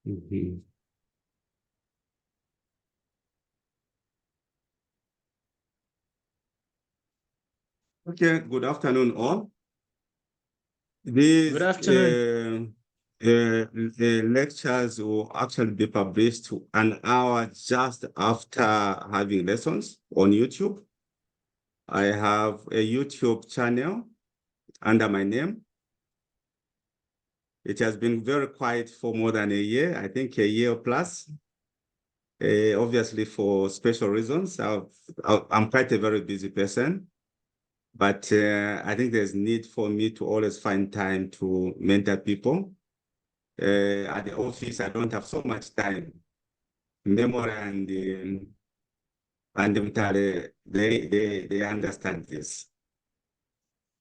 Mhm. Okay, good afternoon, all. Good These afternoon. lectures will actually be published an hour just after having lessons on YouTube. I have a YouTube channel under my name. It has been very quiet for more than a year, I think a year plus. Obviously, for special reasons, I'm quite a very busy person. But I think there's need for me to always find time to mentor people. At the office, I don't have so much time. Memory and they understand this.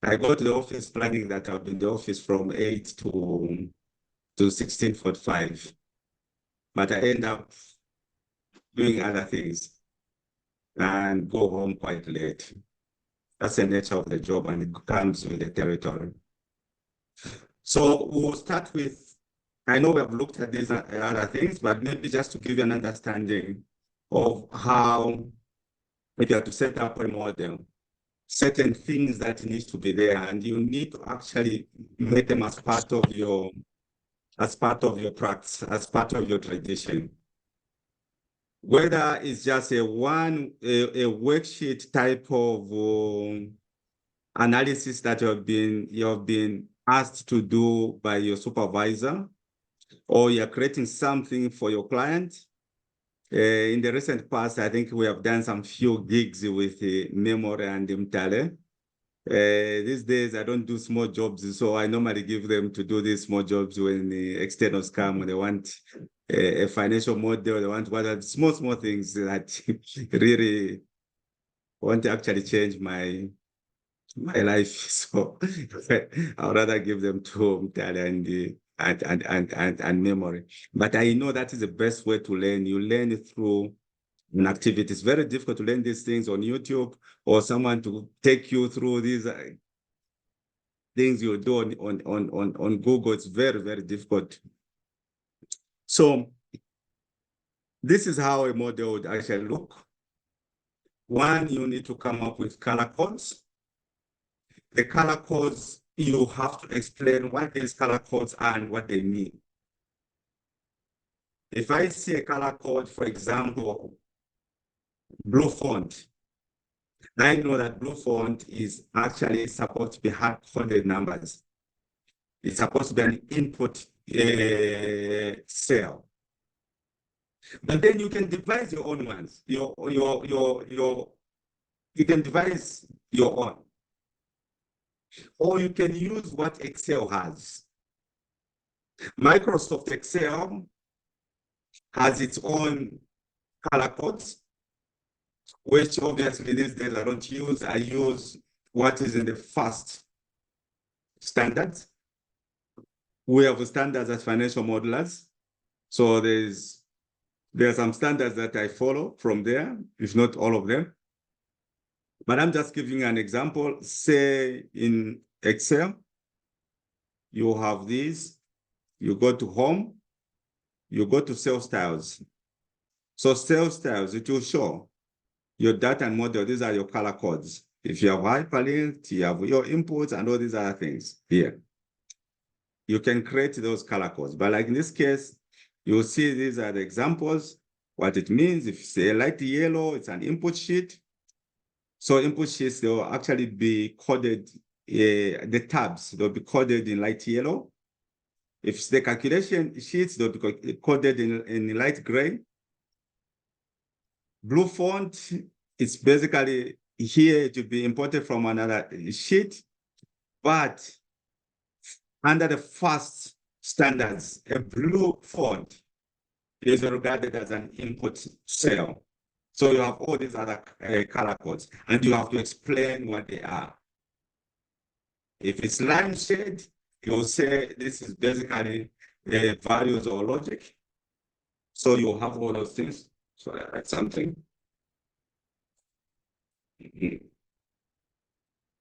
I go to the office planning that I'll be in the office from 8 to 16:45, but I end up doing other things and go home quite late. That's the nature of the job, and it comes with the territory. So we'll start with, I know we have looked at these other things, but maybe just to give you an understanding of how, if you have to set up a model, certain things that needs to be there, and you need to actually make them as part of your practice, as part of your tradition. Whether it's just a worksheet type of analysis that you have been asked to do by your supervisor, or you're creating something for your client. In the recent past, I think we have done some few gigs with Memory and Mtale. These days, I don't do small jobs, so I normally give them to do these small jobs when the externals come, when they want a financial model, they want what small things that really want to actually change my life. So I'd rather give them to talent and memory. But I know that is the best way to learn. You learn through an activity. It's very difficult to learn these things on YouTube or someone to take you through these things you do on Google. It's very, very difficult. So this is how a model would actually look. One, you need to come up with color codes. The color codes, you have to explain what these color codes are and what they mean. If I see a color code, for example, blue font, I know that blue font is actually supposed to be hard-coded numbers. It's supposed to be an input cell. But then you can devise your own ones. You can devise your own. Or you can use what Excel has. Microsoft Excel has its own color codes, which obviously these days I don't use. I use what is in the FAST standards. We have standards as financial modelers. So there are some standards that I follow from there, if not all of them. But I'm just giving an example. Say in Excel, you have these, you go to home, you go to sales styles. So sales styles, it will show your data and model. These are your color codes. If you have hyperlinked, you have your inputs and all these other things here. You can create those color codes. But like in this case, you'll see these are the examples, what it means. If you say light yellow, it's an input sheet. So input sheets, they'll actually be coded, the tabs, they'll be coded in light yellow. If it's the calculation sheets, they'll be coded in light gray. Blue font is basically here to be imported from another sheet, but under the FAST standards, a blue font is regarded as an input cell. So you have all these other color codes, and you have to explain what they are. If it's line shade, you'll say this is basically values or logic. So you have all those things. So that's something.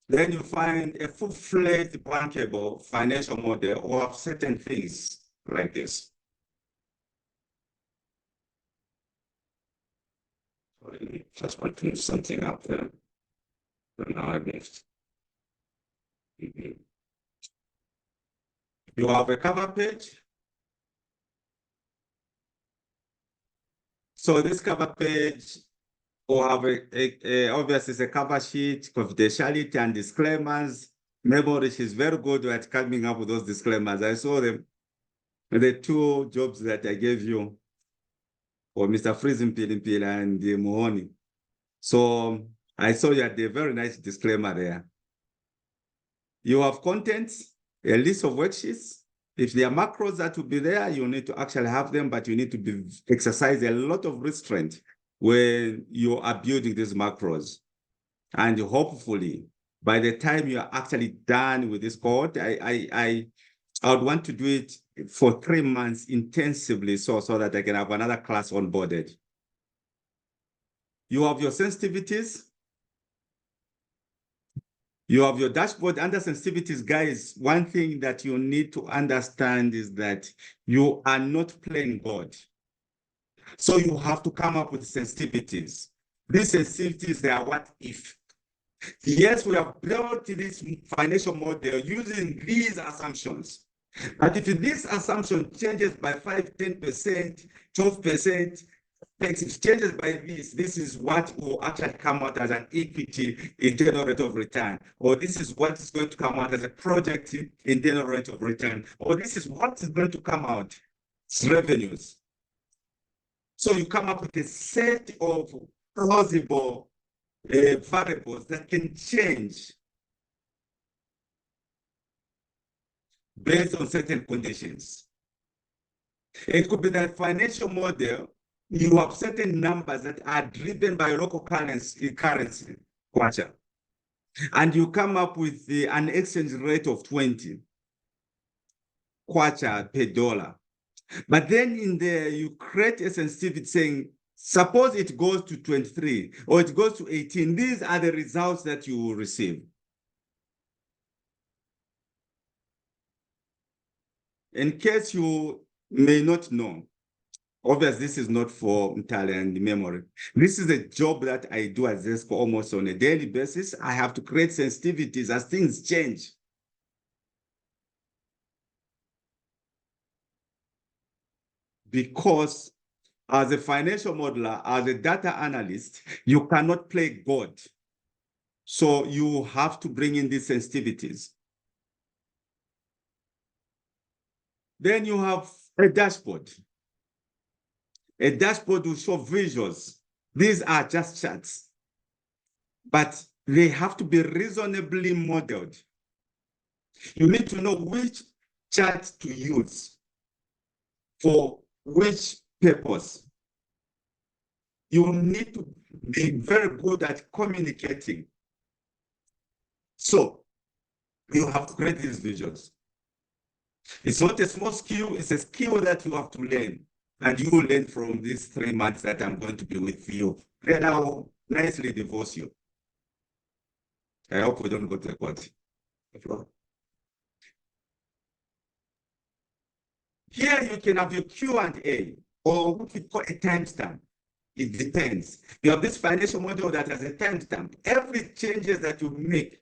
Then you find a full-fledged bankable financial model or certain things like this. Just want to move something up there. So now I moved. You have a cover page. So this cover page will have obviously it's a cover sheet, confidentiality and disclaimers. Memory is very good at coming up with those disclaimers. I saw them, the two jobs that I gave you for Mr. Frizimpil and Mohoni. So I saw you had a very nice disclaimer there. You have contents, a list of worksheets. If there are macros that will be there, you need to actually have them, but you need to exercise a lot of restraint when you are building these macros. And hopefully, by the time you are actually done with this cohort, I would want to do it for 3 months intensively so that I can have another class onboarded. You have your sensitivities. You have your dashboard. Under sensitivities, guys, one thing that you need to understand is that you are not playing God. So you have to come up with sensitivities. These sensitivities, they are what if. Yes, we have built this financial model using these assumptions. But if this assumption changes by 5, 10%, 12%, if it changes by this is what will actually come out as an equity internal rate of return, or this is what is going to come out as a project internal rate of return, or this is what is going to come out as revenues. So you come up with a set of plausible variables that can change based on certain conditions. It could be that financial model, you have certain numbers that are driven by local currency, kwacha, and you come up with an exchange rate of 20 kwacha per dollar. But then in there, you create a sensitivity saying, suppose it goes to 23 or it goes to 18. These are the results that you will receive. In case you may not know, obviously, this is not for Italian memory. This is a job that I do at Zesco almost on a daily basis. I have to create sensitivities as things change. Because as a financial modeler, as a data analyst, you cannot play God. So you have to bring in these sensitivities. Then you have a dashboard. A dashboard will show visuals. These are just charts, but they have to be reasonably modeled. You need to know which chart to use for which purpose. You need to be very good at communicating. So you have to create these visuals. It's not a small skill, it's a skill that you have to learn. And you will learn from these 3 months that I'm going to be with you. Then I will nicely divorce you. I hope we don't go to the court. Here you can have your Q&A, or what we call a timestamp. It depends. You have this financial model that has a timestamp. Every changes that you make,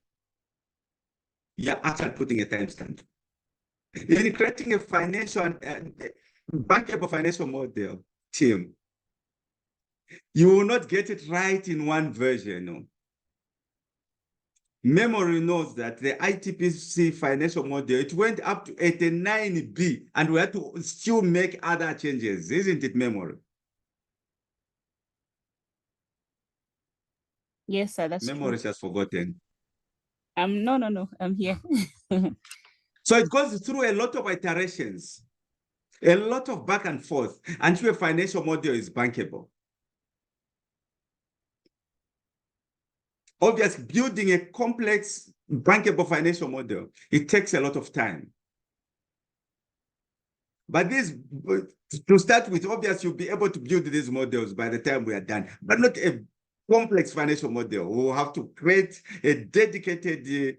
you're actually putting a timestamp. In creating a financial and bankable financial model, team, you will not get it right in one version. No. Memory knows that the ITPC financial model, it went up to 89B, and we had to still make other changes, isn't it, memory? Yes, sir, that's memory true. has forgotten. No, I'm here. So it goes through a lot of iterations, a lot of back and forth until a financial model is bankable. Obviously, building a complex bankable financial model, it takes a lot of time. But this, to start with, obviously, you'll be able to build these models by the time we are done, but not a complex financial model. We'll have to create a dedicated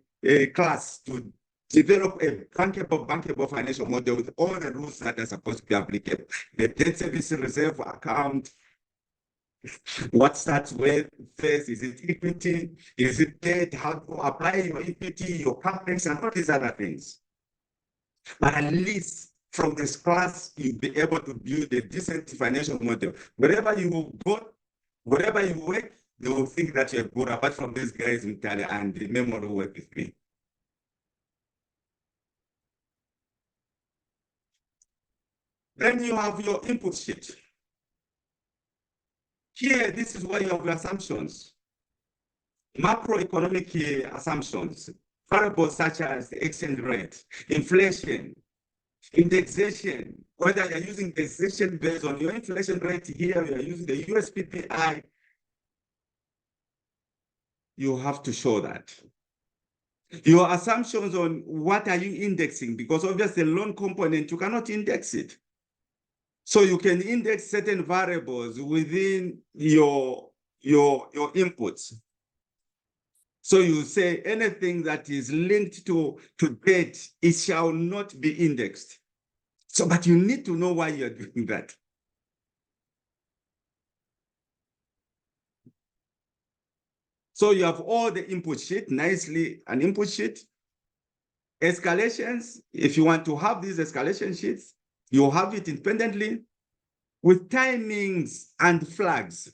class to develop a bankable financial model with all the rules that are supposed to be applicable. The debt service reserve account, what starts with first, is it equity? Is it debt? How to apply your equity, your capex, and all these other things. But at least from this class, you'll be able to build a decent financial model. Wherever you go, wherever you work, they will think that you're good, apart from these guys in Italy and the memory work with me. Then you have your input sheet. Here, this is where you have your assumptions. Macroeconomic assumptions, variables such as the exchange rate, inflation, indexation, whether you're using indexation based on your inflation rate here, you're using the USPPI, you have to show that. Your assumptions on what are you indexing, because obviously the loan component, you cannot index it. So you can index certain variables within your inputs. So you say anything that is linked to debt, it shall not be indexed. So, but you need to know why you're doing that. So you have all the input sheet, nicely an input sheet. Escalations, if you want to have these escalation sheets, you have it independently with timings and flags.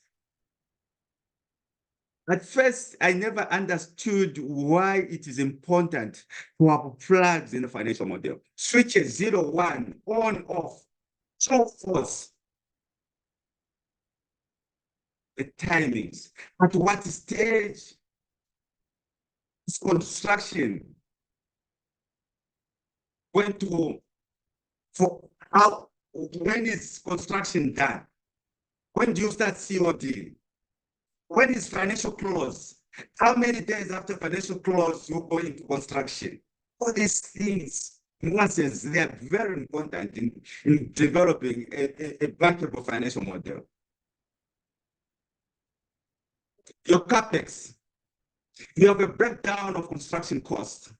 At first, I never understood why it is important to have flags in the financial model. Switches 0, 1, on, off, true, false. The timings. At what stage is construction going to, when is construction done? When do you start COD? When is financial close? How many days after financial close you go into construction? All these things, nuances, they are very important in developing a bankable financial model. Your capex, you have a breakdown of construction costs,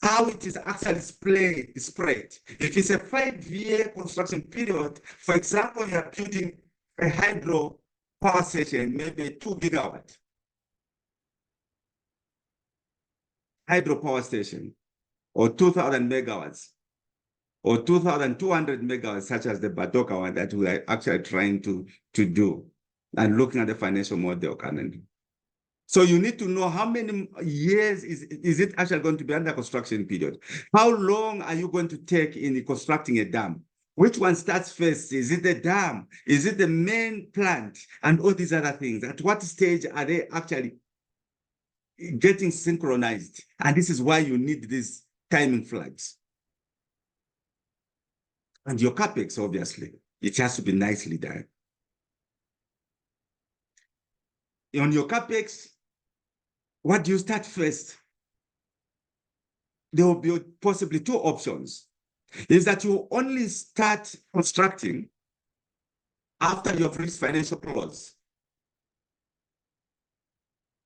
how it is actually spread. If it's a 5-year construction period, for example, you are building a hydro power station, maybe 2 gigawatt hydro power station, or 2,000 megawatts, or 2,200 megawatts, such as the Batoka one that we are actually trying to do, and looking at the financial model currently. So you need to know how many years is it actually going to be under construction period? How long are you going to take in constructing a dam? Which one starts first? Is it the dam? Is it the main plant? And all these other things. At what stage are they actually getting synchronized? And this is why you need these timing flags. And your capex, obviously, it has to be nicely done. On your capex, what do you start first? There will be possibly 2 options. Is that you only start constructing after you've reached financial close.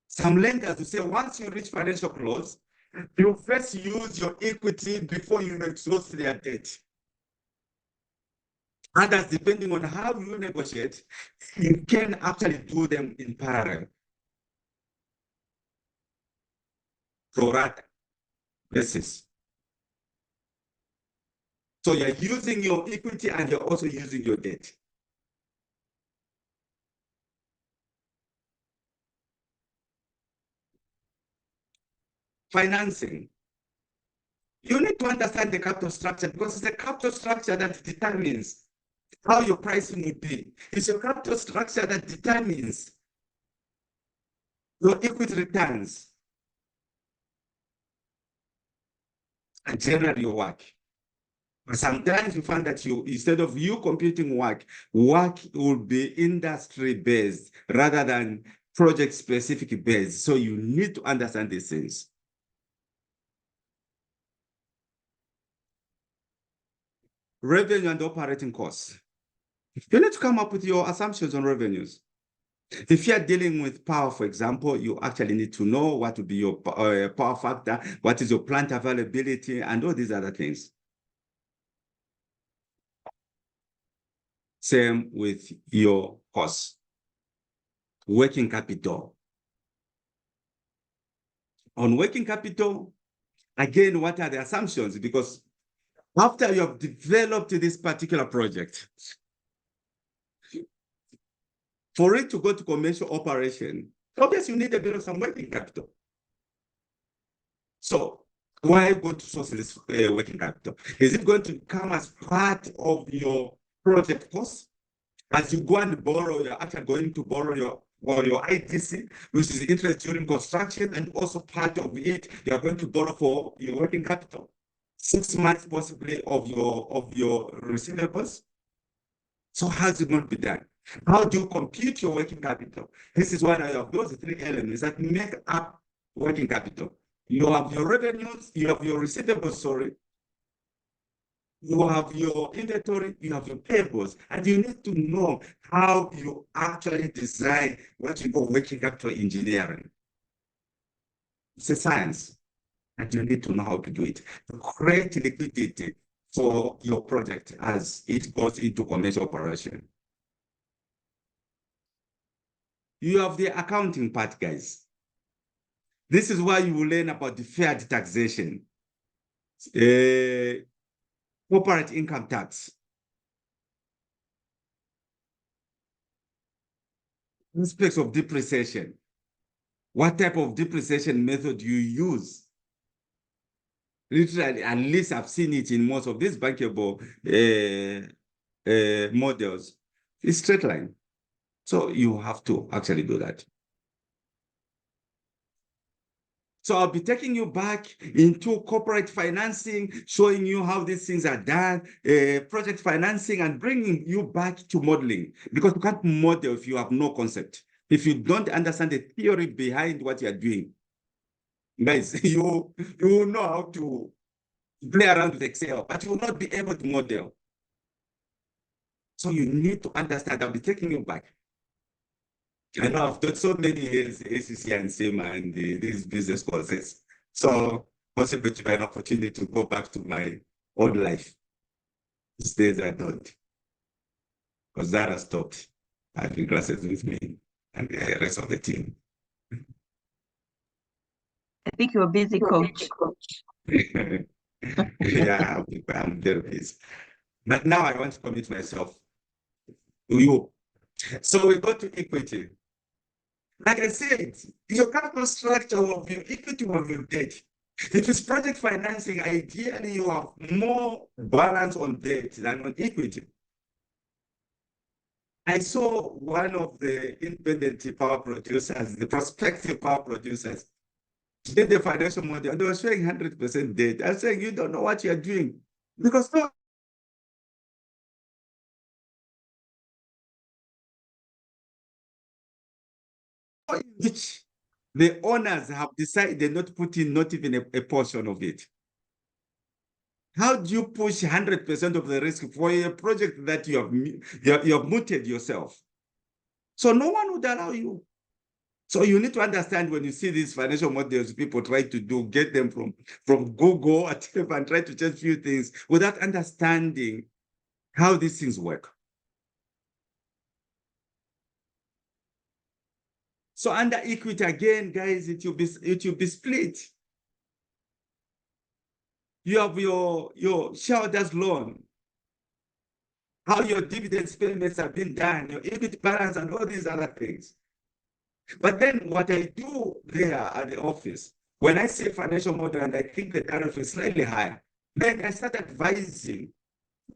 Some lenders will say once you reach financial close, you first use your equity before you exhaust their debt. Others, depending on how you negotiate, you can actually do them in parallel. Pro rata basis. So you're using your equity and you're also using your debt. Financing. You need to understand the capital structure, because it's the capital structure that determines how your pricing will be. It's your capital structure that determines your equity returns and generally your work. But sometimes you find that instead of you computing work will be industry-based rather than project-specific based. So you need to understand these things. Revenue and operating costs. You need to come up with your assumptions on revenues. If you're dealing with power, for example, you actually need to know what would be your power factor, what is your plant availability, and all these other things. Same with your costs. Working capital. On working capital, again, what are the assumptions? Because after you have developed this particular project, for it to go to commercial operation, obviously you need a bit of some working capital. So why go to source this working capital? Is it going to come as part of your project cost? As you go and borrow, you're actually going to borrow your ITC, which is interest during construction, and also part of it, you're going to borrow for your working capital. 6 months possibly of your receivables. So how's it going to be done? How do you compute your working capital? This is one of those 3 elements that make up working capital. You have your revenues, you have your receivables, sorry. You have your inventory, you have your payables, and you need to know how you actually design what you call working capital engineering. It's a science, and you need to know how to do it. To create liquidity for your project as it goes into commercial operation. You have the accounting part, guys. This is why you will learn about deferred taxation, corporate income tax, aspects of depreciation. What type of depreciation method you use? Literally, at least I've seen it in most of these bankable models. It's straight line. So you have to actually do that. So I'll be taking you back into corporate financing, showing you how these things are done, project financing, and bringing you back to modeling. Because you can't model if you have no concept. If you don't understand the theory behind what you're doing, guys, you will know how to play around with Excel, but you will not be able to model. So you need to understand. I'll be taking you back. I know I've taught so many years ACC and SIM and these business courses. So possibly to have an opportunity to go back to my old life. These days I don't. Because Zara stopped having classes with me and the rest of the team. I think you're busy, coach. Yeah, I'm very busy. But now I want to commit myself to you. So we go to equity. Like I said, your capital structure of your equity of your debt. If it's project financing, ideally you have more balance on debt than on equity. I saw one of the independent power producers, the prospective power producers, did the financial model, and they were showing 100% debt. I was saying, you don't know what you're doing. Because no, which the owners have decided not to put in not even a portion of it. How do you push 100% of the risk for a project that you have mooted yourself? So no one would allow you. So you need to understand when you see these financial models people try to do, get them from Google or whatever, and try to change a few things without understanding how these things work. So under equity, again, guys, it will be split. You have your shareholders loan, how your dividend payments have been done, your equity balance, and all these other things. But then what I do there at the office, when I say financial model and I think the tariff is slightly higher, then I start advising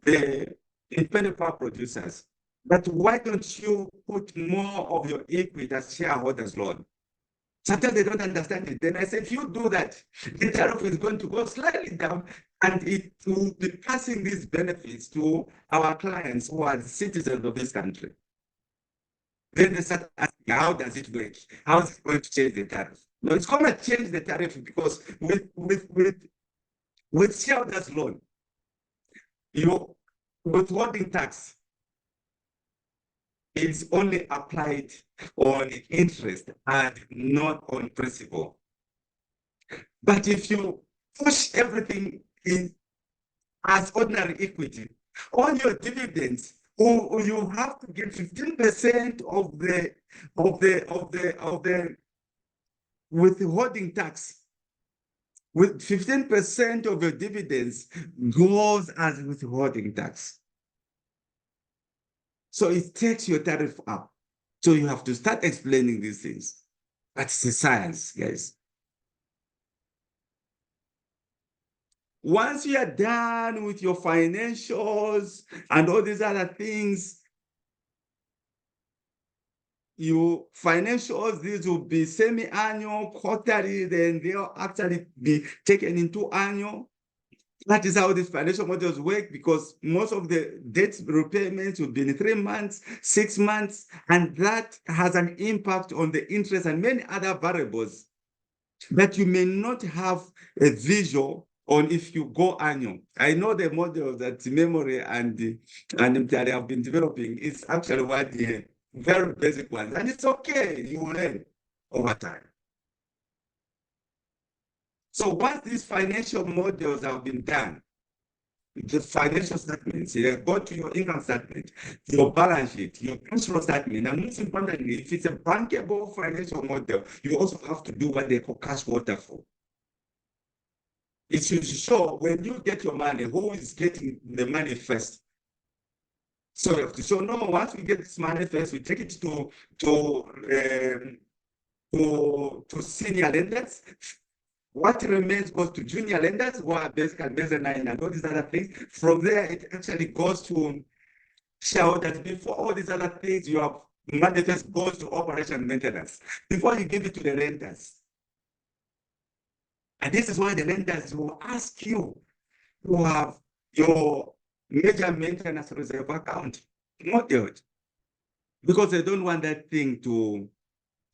the independent power producers that why don't you put more of your equity as shareholders loan? Sometimes they don't understand it. Then I say, if you do that, the tariff is going to go slightly down and it will be passing these benefits to our clients who are citizens of this country. Then they start asking, how does it work? How is it going to change the tariff? No, it's going to change the tariff because with shareholders loan, you withholding tax is only applied on interest and not on principal. But if you push everything in as ordinary equity, on your dividends, or you have to get 15% of the withholding tax. With 15% of your dividends goes as withholding tax. So it takes your tariff up. So you have to start explaining these things. That's the science, guys. Once you are done with your financials and all these other things, your financials, these will be semi-annual, quarterly, then they'll actually be taken into annual. That is how these financial models work, because most of the debt repayments will be in 3 months, 6 months, and that has an impact on the interest and many other variables that you may not have a visual on if you go annual. I know the model that memory and that have been developing is actually one of the very basic ones, and it's okay, you will learn over time. So once these financial models have been done, the financial statements, you go to your income statement, your balance sheet, your cash flow statement, and most importantly, if it's a bankable financial model, you also have to do what they call cash waterfall. It should show when you get your money, who is getting the money first. So you have to show, no, once we get this money first, we take it to senior lenders. What remains goes to junior lenders, who are basically mezzanine and all these other things. From there, it actually goes to shareholders. Before all these other things, you have money first goes to operation and maintenance before you give it to the lenders. And this is why the lenders will ask you to have your major maintenance reserve account modeled, because they don't want that thing to,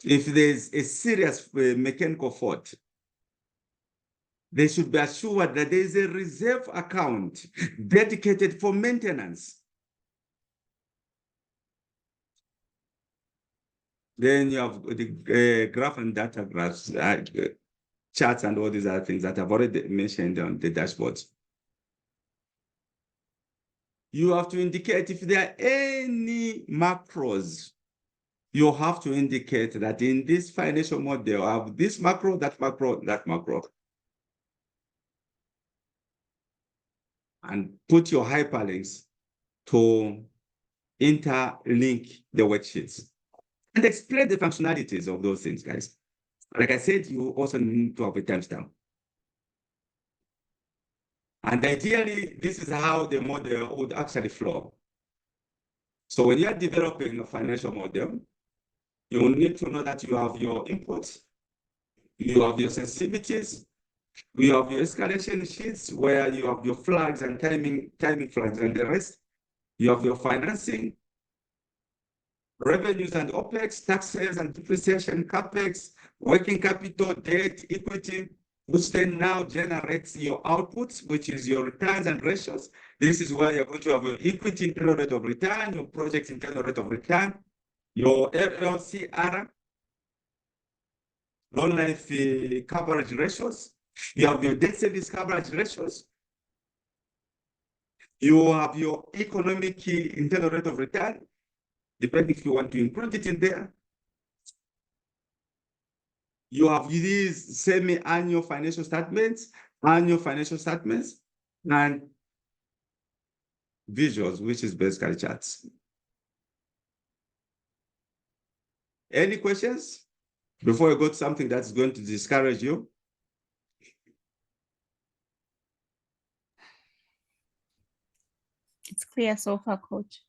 if there's a serious mechanical fault, they should be assured that there is a reserve account dedicated for maintenance. Then you have the graph and data graphs, charts and all these other things that I've already mentioned on the dashboards. You have to indicate if there are any macros. You have to indicate that in this financial model, I have this macro, that macro, that macro. And put your hyperlinks to interlink the worksheets and explain the functionalities of those things, guys. Like I said, you also need to have a timestamp. And ideally, this is how the model would actually flow. So when you're developing a financial model, you need to know that you have your inputs, you have your sensitivities, you have your escalation sheets where you have your flags and timing flags and the rest. You have your financing, revenues and OPEX, taxes and depreciation, CAPEX, working capital, debt, equity, which then now generates your outputs, which is your returns and ratios. This is where you're going to have your equity internal rate of return, your project internal rate of return, your LLCR, loan life coverage ratios. You have your debt service coverage ratios. You have your economic internal rate of return, depending if you want to include it in there. You have these semi-annual financial statements, annual financial statements, and visuals, which is basically charts. Any questions before I go to something that's going to discourage you? It's clear so far, coach.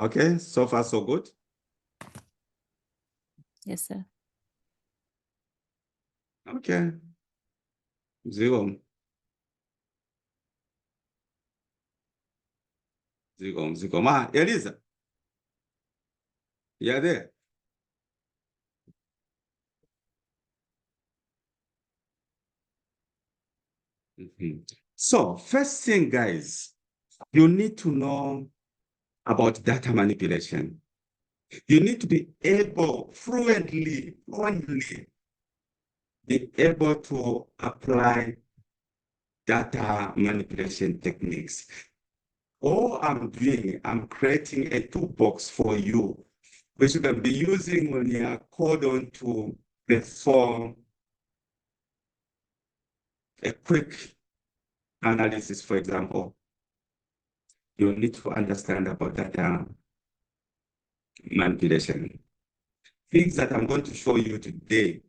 Okay, so far so good. Yes, sir. Okay. Zero. Ma, Elisa. Yeah, there. So first thing, guys, you need to know about data manipulation. You need to be able fluently be able to apply data manipulation techniques. All I'm doing, I'm creating a toolbox for you, which you can be using when you are called on to perform a quick analysis, for example. You need to understand about data manipulation. Things that I'm going to show you today,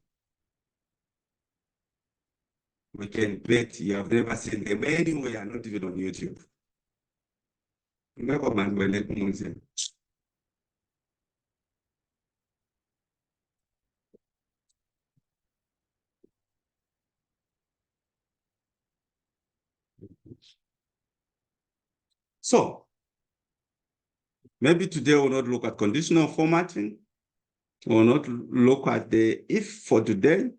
we can bet you have never seen them anywhere, not even on YouTube. So maybe today we'll not look at conditional formatting, we'll not look at the if for today,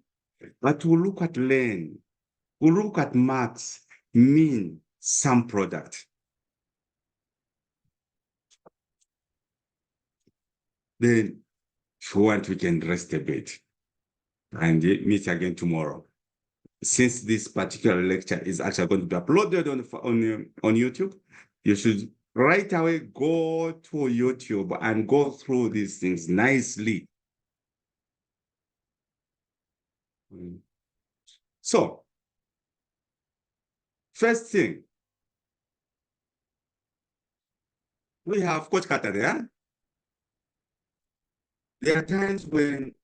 but we'll look at learn. We'll look at max, mean, sum product. Then if you want, we can rest a bit and meet again tomorrow. Since this particular lecture is actually going to be uploaded on YouTube, you should right away go to YouTube and go through these things nicely. So, first thing, we have Coach Carter there. There are times when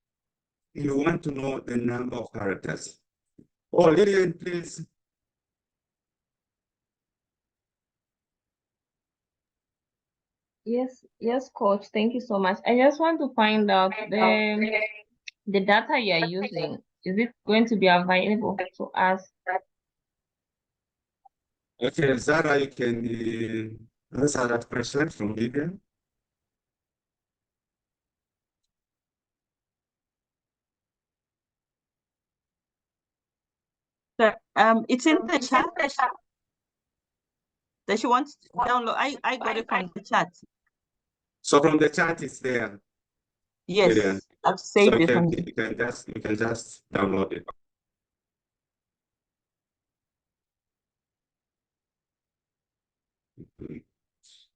you want to know the number of characters. Oh, Lillian, please. Yes, coach. Thank you so much. I just want to find out the data you are using. Is it going to be available to us? Okay, Zara, you can answer that question from Lillian. It's in the chat that she wants to download. I got it from the chat. So from the chat, it's there. Yes, Lillian. I've saved So it from you can just download it.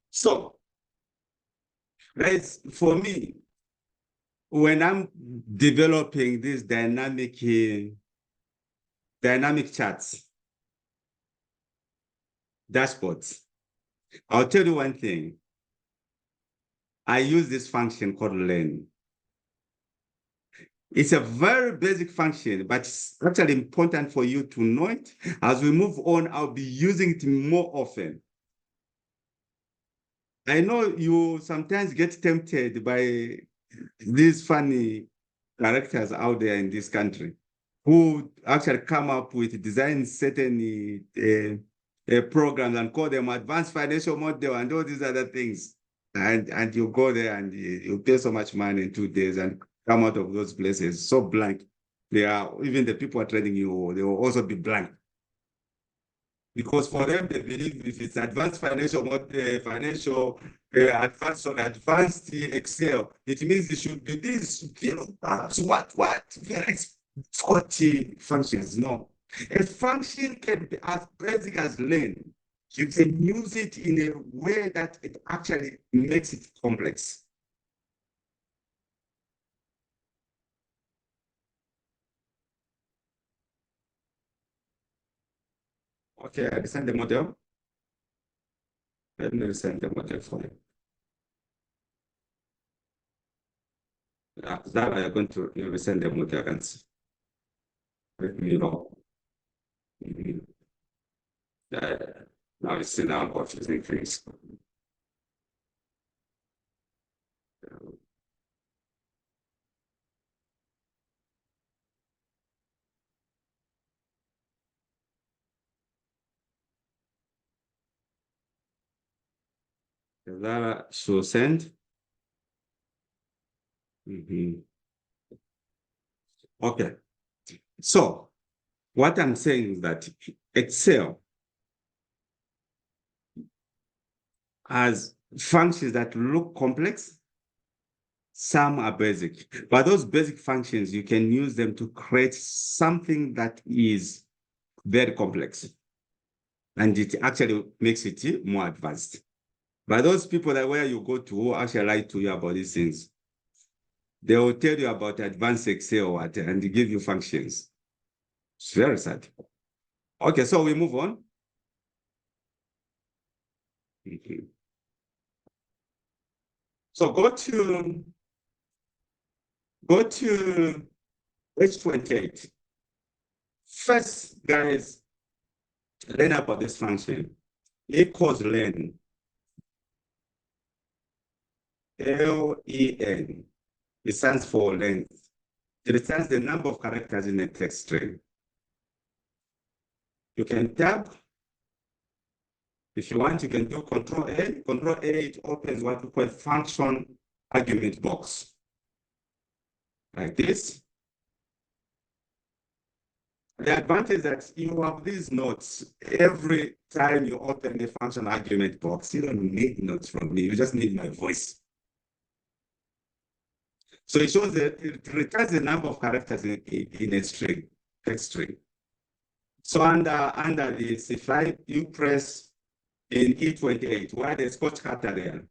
So, guys, for me, when I'm developing these dynamic charts, dashboards, I'll tell you one thing. I use this function called learn. It's a very basic function, but it's actually important for you to know it. As we move on, I'll be using it more often. I know you sometimes get tempted by these funny characters out there in this country who actually come up with design certain programs and call them advanced financial model and all these other things. And you go there and you pay so much money in 2 days and come out of those places so blank. They are, even the people are trading you, they will also be blank. Because for them, they believe if it's advanced advanced Excel, it means it should be this, perhaps what, very 40 functions. No, a function can be as basic as learn. You can use it in a way that it actually makes it complex. Okay, I send the model. Let me send the model for you. That I'm going to send the model and let me know. Now it's now confusing things. That should send. Okay. So what I'm saying is that Excel has functions that look complex. Some are basic, but those basic functions, you can use them to create something that is very complex. And it actually makes it more advanced. But those people that where you go to who actually lie to you about these things, they will tell you about advanced Excel or what, and they give you functions. It's very sad. Okay, so we move on. So go to page 28. First, guys, learn about this function. Equals len. L-E-N. It stands for length. It returns the number of characters in a text string. You can tab. If you want, you can do Control A. Control A, it opens what we call function argument box. Like this. The advantage is that you have these notes every time you open the function argument box. You don't need notes from me. You just need my voice. So it shows that it returns the number of characters in a string, text string. So under this, if you press in E28, where there's Scotch cutter there,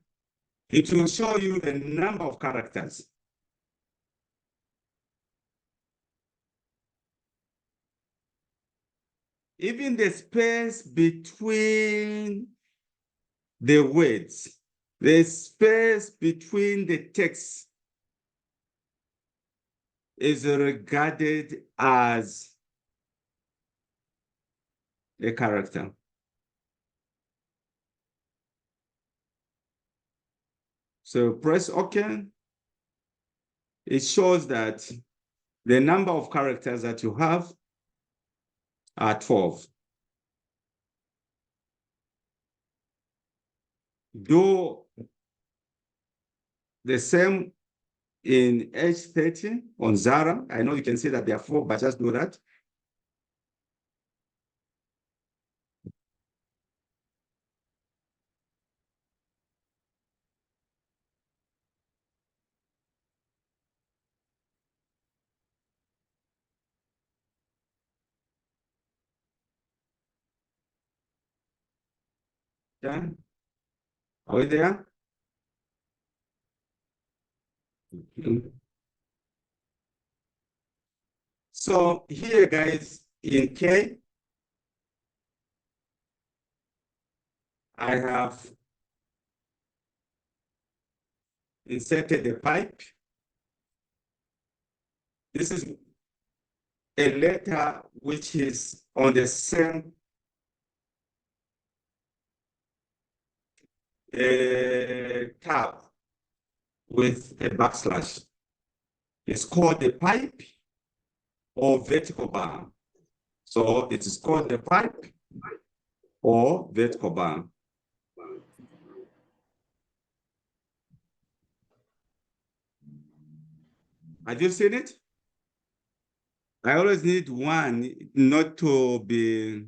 it will show you the number of characters. Even the space between the words, the space between the text is regarded as a character. So press OK. It shows that the number of characters that you have are 12. Do the same in H30 on Zara. I know you can see that there are 4, but just do that. Yeah. Are we there? So here, guys, in K, I have inserted a pipe. This is a letter which is on the same tab with a backslash. It's called the pipe or vertical bar. So it is called the pipe or vertical bar. Have you seen it? I always need one not to be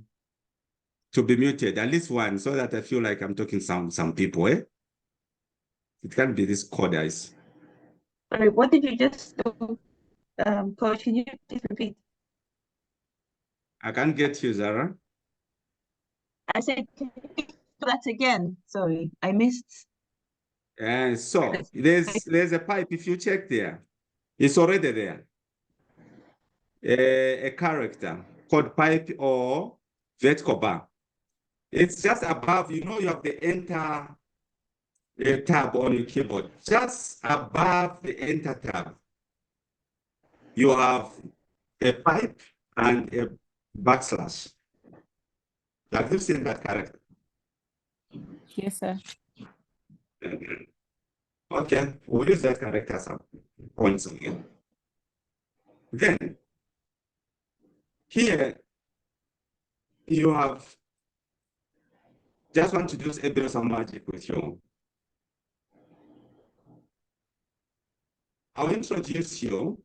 muted, at least one, so that I feel like I'm talking some people, eh? It can't be this code, guys. Sorry, what did you just do, Coach? Can you please repeat? I can't get you, Zara. I said, can you do that again? Sorry, I missed. And so there's a pipe. If you check there, it's already there. A character called pipe or vertical bar. It's just above, you know, you have the enter tab on your keyboard. Just above the enter tab, you have a pipe and a backslash. Have you seen that character? Yes, sir. Okay, we'll use that character as a points again. Then, here, you have, just want to do a bit of some magic with you. I'll introduce you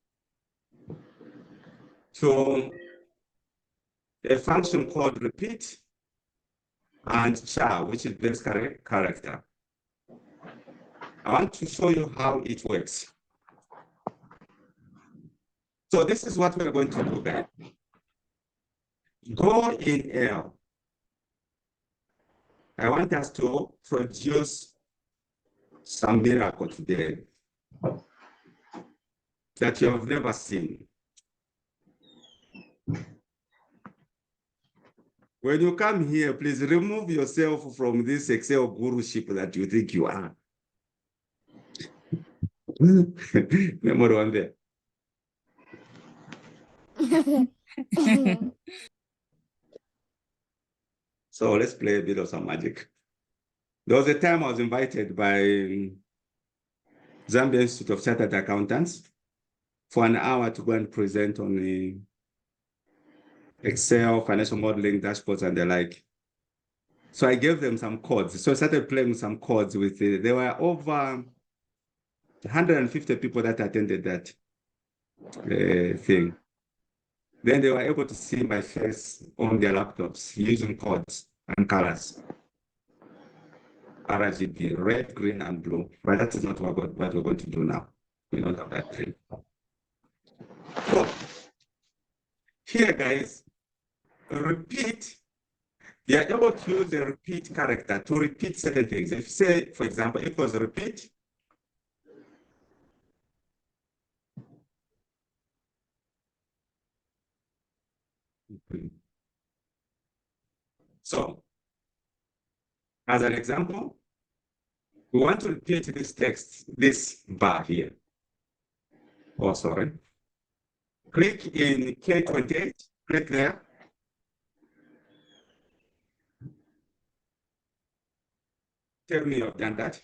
to a function called repeat and char, which is this character. I want to show you how it works. So this is what we're going to do, guys. Go in L. I want us to produce some miracle today that you have never seen. When you come here, please remove yourself from this Excel guruship that you think you are. Memory one there. So let's play a bit of some magic. There was a time I was invited by Zambia Institute of Chartered Accountants for an hour to go and present on the Excel, financial modeling, dashboards, and the like. So I gave them some codes. So I started playing with some codes with it. There were over 150 people that attended that thing. Then they were able to see my face on their laptops using codes and colors. RGB, red, green, and blue. But that is not what we're going to do now. We don't have that thing. So here, guys, repeat. You are able to use a repeat character to repeat certain things. If you say, for example, equals repeat, so as an example, we want to repeat this text, this bar here. Oh, sorry. Click in K28, click there. Tell me you've done that.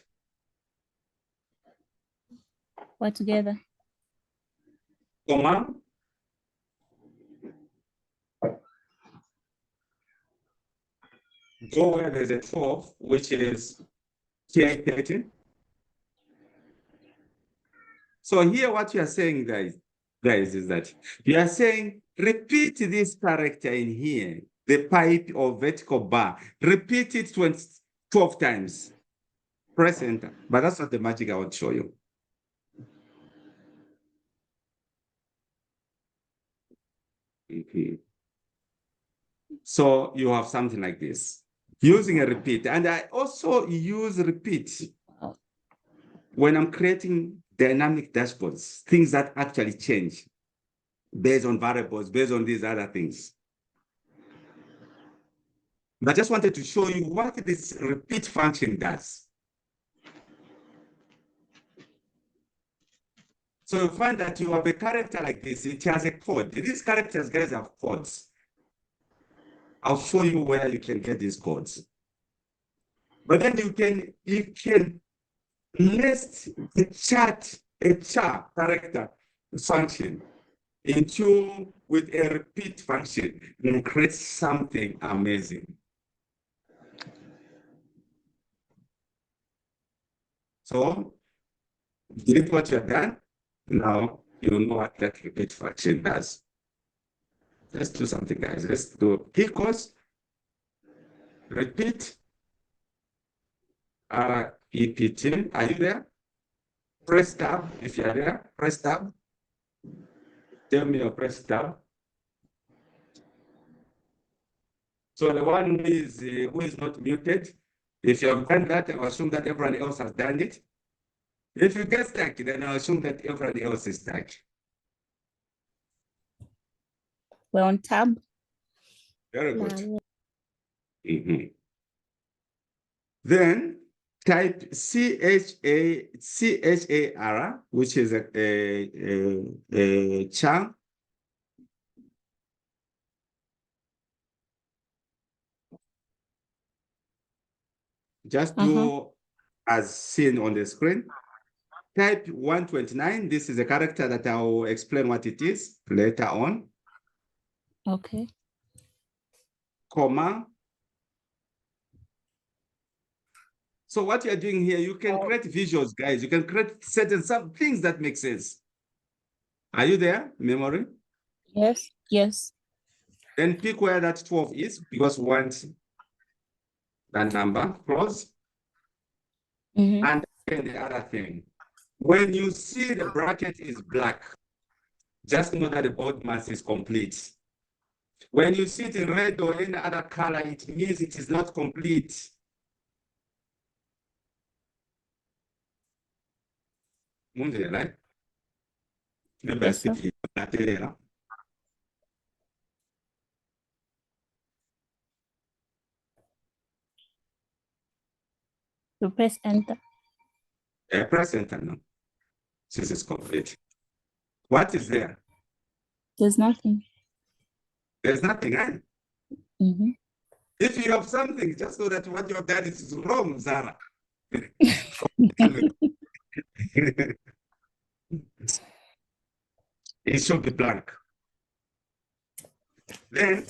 What together? Comma. Go where there's a 12, which is K13. So here what you are saying, guys, is that you are saying, repeat this character in here, the pipe or vertical bar. Repeat it 12 times. Press enter. But that's not the magic I want to show you. So you have something like this, using a repeat. And I also use repeat when I'm creating dynamic dashboards, things that actually change based on variables, based on these other things. But I just wanted to show you what this repeat function does. So you find that you have a character like this, it has a code. These characters, guys, have codes. I'll show you where you can get these codes. But then you can list a chart character function into with a repeat function and create something amazing. So delete what you've done. Now you know what that repeat function does. Let's do something, guys. Let's do equals repeat REPT. Are you there? Press tab if you are there. Press tab. Tell me your press tab. So the one who is not muted, if you have done that, I assume that everyone else has done it. If you get stuck, then I assume that everyone else is stuck. We're on tab. Very good. Then type CHAR, which is a char. Just do as seen on the screen. Type 129. This is a character that I will explain what it is later on. Okay. Comma. So what you're doing here, you can create visuals, guys. You can create some things that make sense. Are you there, memory? Yes, yes. Then pick where that 12 is, because we want that number, close. And explain the other thing. When you see the bracket is black, just know that the board mass is complete. When you see it in red or any other color, it means it is not complete. Right? Maybe I Yes, sir. speak in You press enter. press enter now. This is complete. What is there? There's nothing. There's nothing, right? Mhm. If you have something, just know that what you have done is wrong, Zara. It should be blank. Then,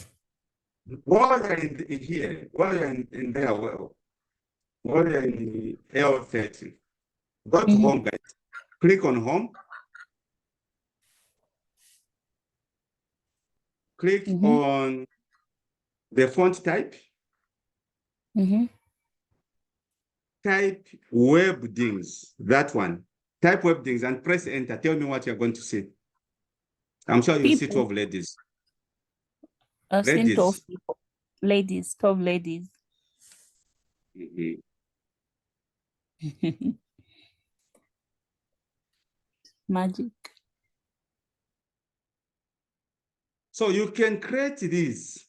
while you're in here, while you're in there, while you're in L30, go to home, guys. Click on home. Click on the font type. Type Webdings, that one. Type Webdings and press enter. Tell me what you're going to see. I'm sure you see People. 12 ladies. I've seen Ladies. 12 people. Ladies, 12 ladies. Magic. So you can create these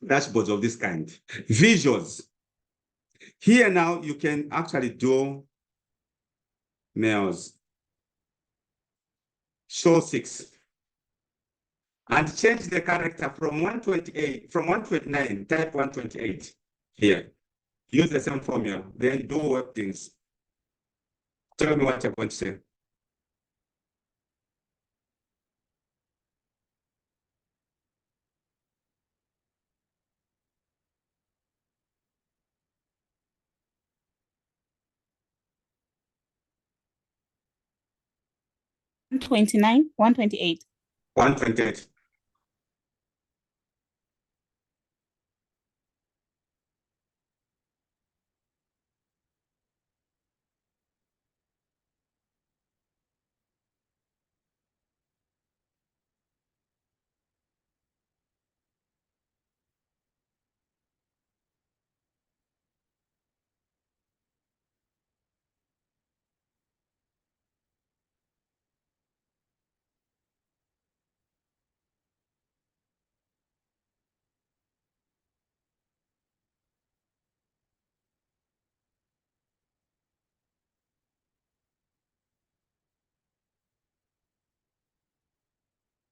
dashboards of this kind. Visuals. Here now, you can actually do males. Show 6. And change the character from 128, from 129, type 128 here. Use the same formula, then do web things. Tell me what you're going to say. One 29, 128. 128.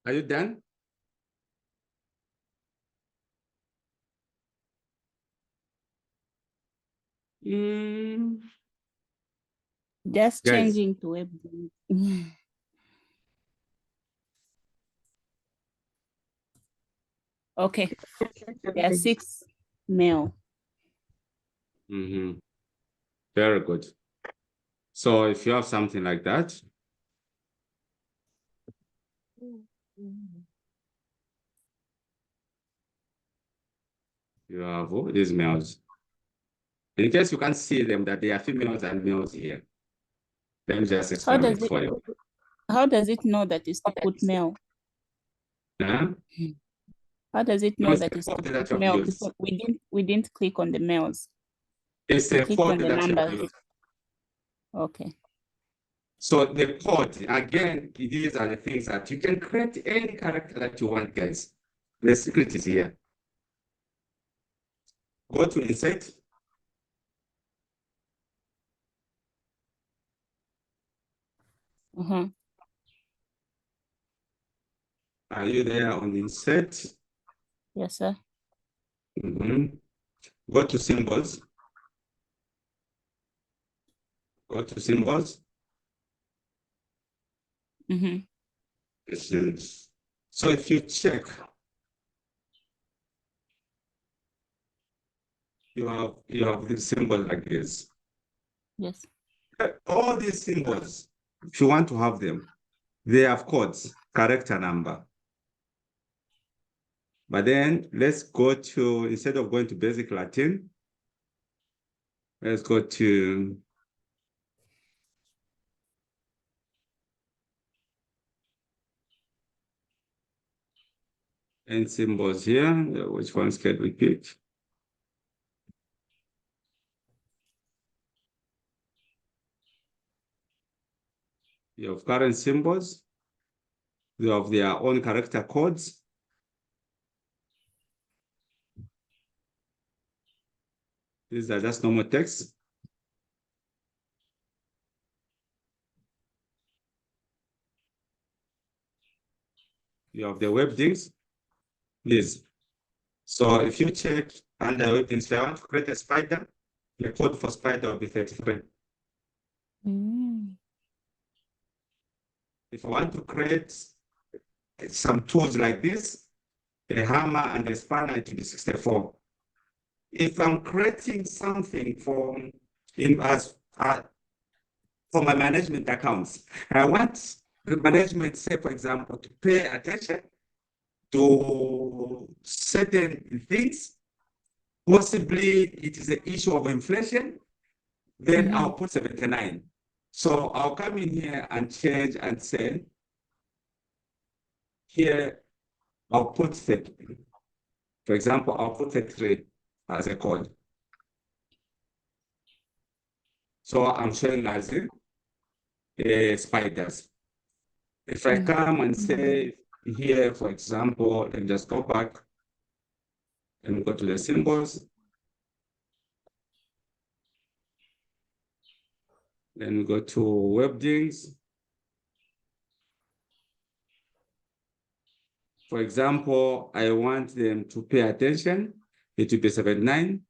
Are you done? Just Guys. changing to web. Okay. There are 6 male. Very good. So if you have something like that, you have these males. In case you can't see them, that they are females and males here. Let me just explain it for you. How does it know that it's to put male? Huh? How does it know that it's to folder that put you have male? used. Because we didn't click on the males. It's We a clicked on folder the that you have numbers. used. Okay. So the code, again, these are the things that you can create any character that you want, guys. The secret is here. Go to insert. Are you there on insert? Yes, sir. Go to symbols. Go to symbols. So if you check, you have this symbol like this. Yes. All these symbols, if you want to have them, they have codes, character number. But then let's go to, instead of going to basic Latin, let's go to and symbols here. Which ones can we pick? You have current symbols. They have their own character codes. These are just normal text. You have the web things. Yes. So if you check under web things, if I want to create a spider, the code for spider will be 33. If I want to create some tools like this, a hammer and a spanner, it will be 64. If I'm creating something for my management accounts, I want the management, say, for example, to pay attention to certain things. Possibly it is an issue of inflation, then I'll put 79. So I'll come in here and change and say, here, I'll put 30. For example, I'll put 33 as a code. So I'm showing as spiders. If I come and say here, for example, let me just go back and go to the symbols. Then we go to web things. For example, I want them to pay attention. It will be 79.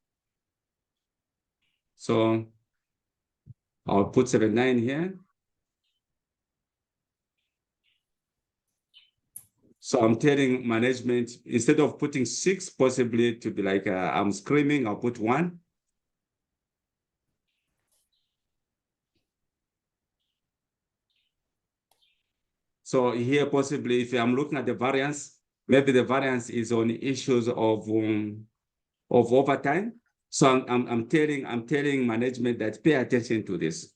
So I'll put 79 here. So I'm telling management, instead of putting 6, possibly to be like I'm screaming, I'll put 1. So here, possibly, if I'm looking at the variance, maybe the variance is on issues of overtime. So I'm telling management that pay attention to this.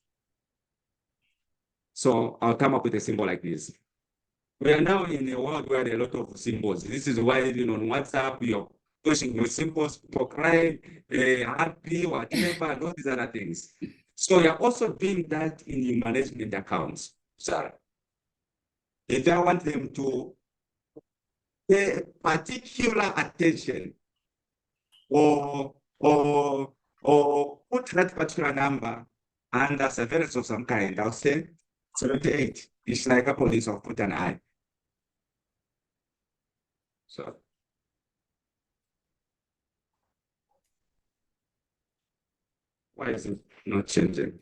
So I'll come up with a symbol like this. We are now in a world where there are a lot of symbols. This is why, on WhatsApp, you're pushing your symbols for crying, happy, whatever, and all these other things. So you're also doing that in your management accounts, Sarah. If I want them to pay particular attention or put that particular number under surveillance of some kind, I'll say 78. It's like a police or put an eye. So why is it not changing?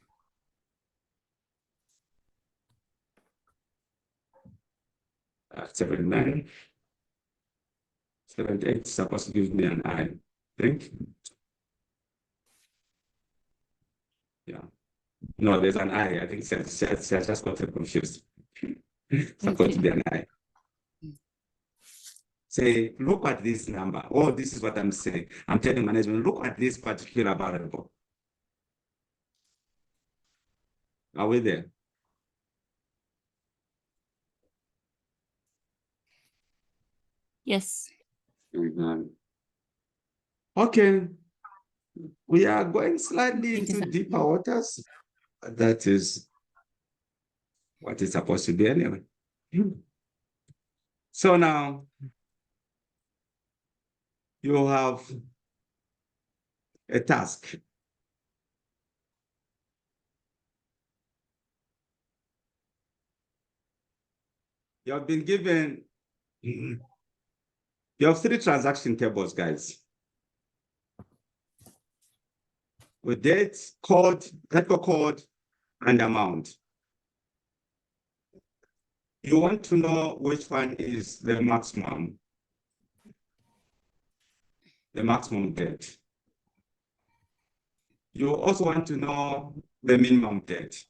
At 79. 78 is supposed to give me an eye. Think? Yeah. No, there's an eye. I think she just got confused. It's supposed to be an eye. Say, look at this number. Oh, this is what I'm saying. I'm telling management, look at this particular variable. Are we there? Yes. Okay. We are going slightly into deeper waters. That is what it's supposed to be anyway. So now you have a task. You have been given, you have 3 transaction tables, guys. With date, code, category code, and amount. You want to know which one is the maximum date. You also want to know the minimum date.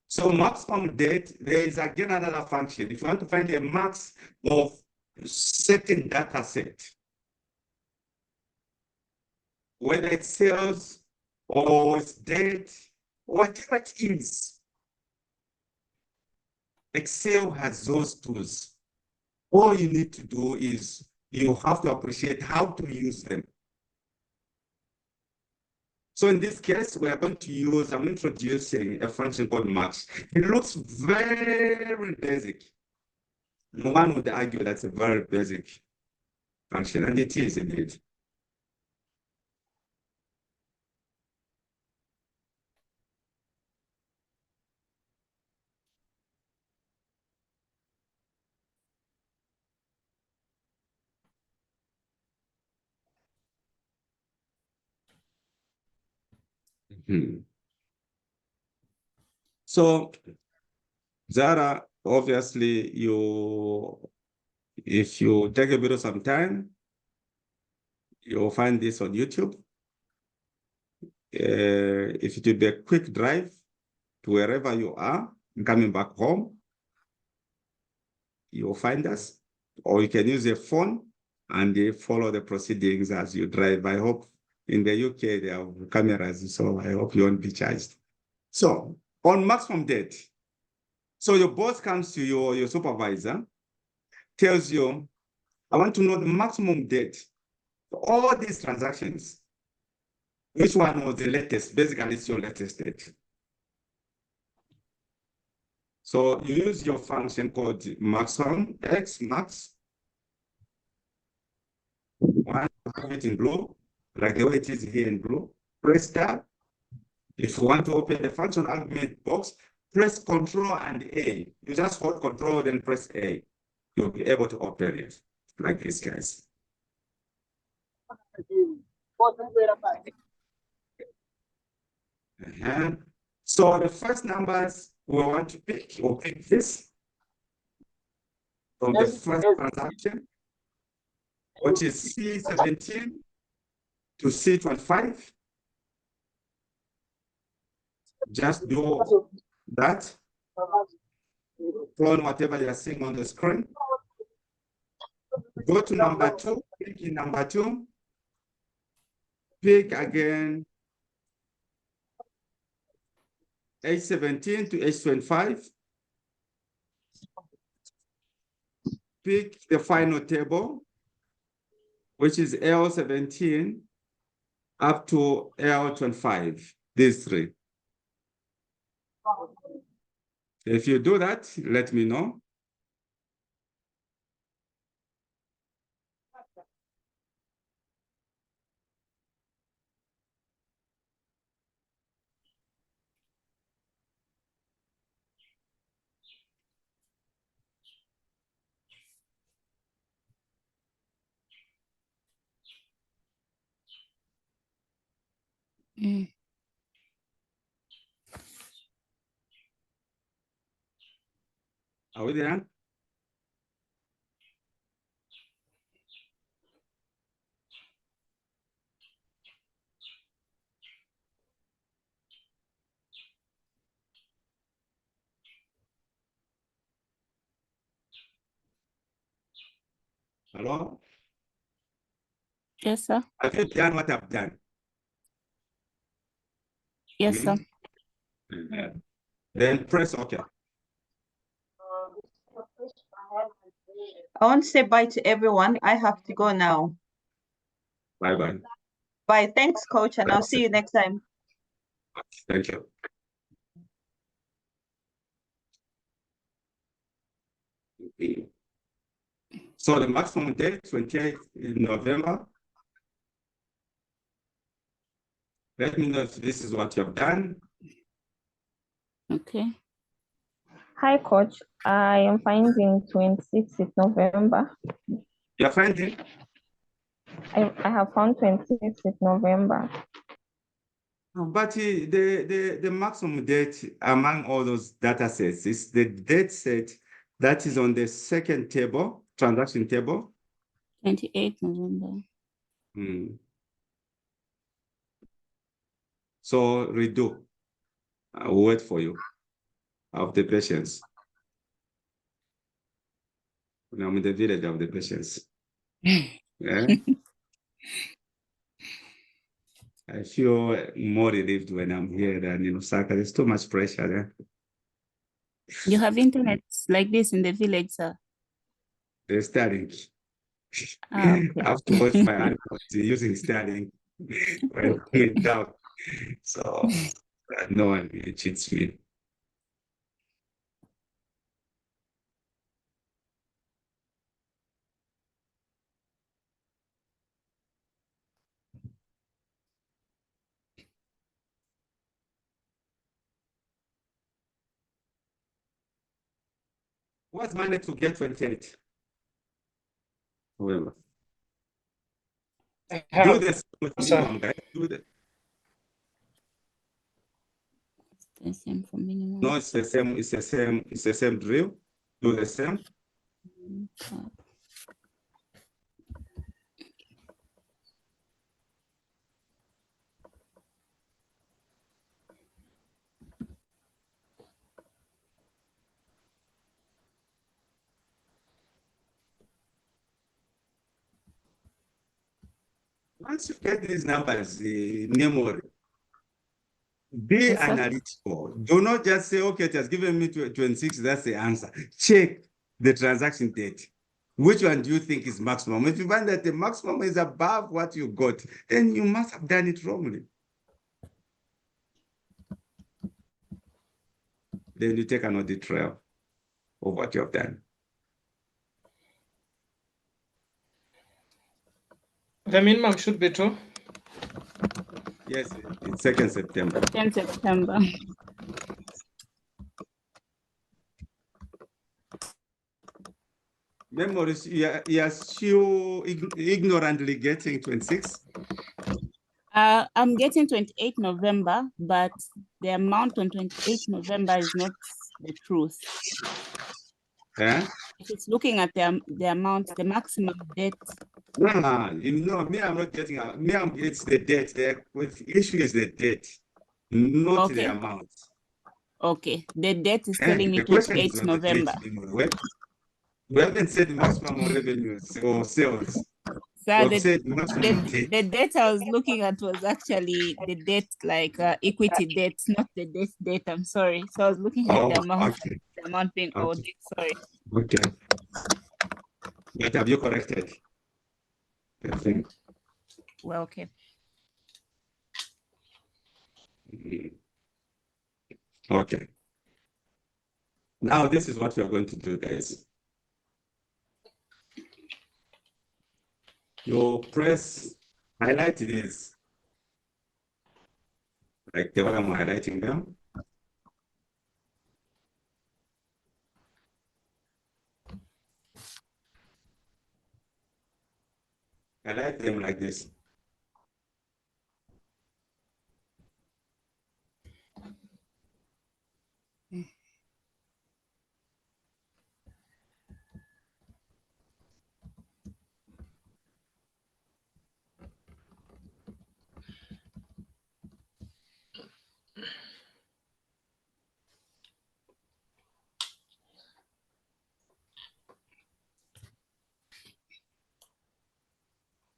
So maximum date, there is again another function. If you want to find a max of certain data set, whether it's sales or it's date, whatever it is, Excel has those tools. All you need to do is you have to appreciate how to use them. So in this case, we are going to use, I'm introducing a function called max. It looks very basic. One would argue that's a very basic function, and it is indeed. So Zara, obviously, if you take a bit of some time, you'll find this on YouTube. If it will be a quick drive to wherever you are, coming back home, you'll find us, or you can use a phone and follow the proceedings as you drive. I hope in the UK they have cameras, so I hope you won't be charged. So on maximum debt, so your boss comes to your supervisor, tells you, I want to know the maximum debt for all these transactions. Which one was the latest? Basically, it's your latest debt. So you use your function called maximum, x max. One, have it in blue, like the way it is here in blue. Press tab. If you want to open the function argument box, press Control and A. You just hold Control, then press A. You'll be able to open it like this, guys. So the first numbers we want to pick, we'll pick this from the first transaction, which is C17 to C25. Just do that. Clone whatever you're seeing on the screen. Go to number 2, pick in number 2. Pick again H17 to H25. Pick the final table, which is L17 up to L25, these three. If you do that, let me know. Are we there? Hello? Yes, sir. Have you done what I've done? Yes, sir. Then press OK. I want to say bye to everyone. I have to go now. Bye-bye. Bye. Thanks, coach, and I'll see you next time. Thank you. So the maximum date, 28th in November. Let me know if this is what you've done. Okay. Hi, coach. I am finding 26th November. You're finding? I have found 26th November. But the maximum date among all those data sets is the date set that is on the second table, transaction table. 28th November. So redo. I'll wait for you. Of the patience. I'm in the village of the patience. Yeah. I feel more relieved when I'm here than in Osaka. There's too much pressure there. You have internet like this in the village, sir? the Starlink. Okay. I have to watch my animals using Starlink when going down. So no one really cheats me. What's managed to get 28? However, I do have, this with sir. minimum, guys. Do that. The same for minimum. No, it's the same. It's the same. It's the same drill. Do the same. Once you get these numbers, the memory, be Yes, sir. analytical. Do not just say, okay, it has given me 26, that's the answer. Check the transaction date. Which one do you think is maximum? If you find that the maximum is above what you got, then you must have done it wrongly. Then you take an audit trail of what you have done. The minimum should be true. Yes, it's 2nd September. 10 September. Memories, you are still ignorantly getting 26. I'm getting 28 November, but the amount on 28 November is not the truth. Eh? If it's looking at the amount, the maximum debt. No, me, I'm not getting it's the debt. The issue is the debt, not the Okay. amount. Okay, the debt is telling me The question 28 is not the November. date. We haven't said maximum revenues or sales. So We've said maximum the debt. debt I was looking at was actually the debt, like equity debt, not the debt. I'm sorry. So I was looking at the amount, Okay. the amount being owed. Okay. Sorry. Okay. But have you corrected? I think. Well, okay. Okay. Now this is what we are going to do, guys. You press highlight this, like the way I'm highlighting them. Highlight them like this.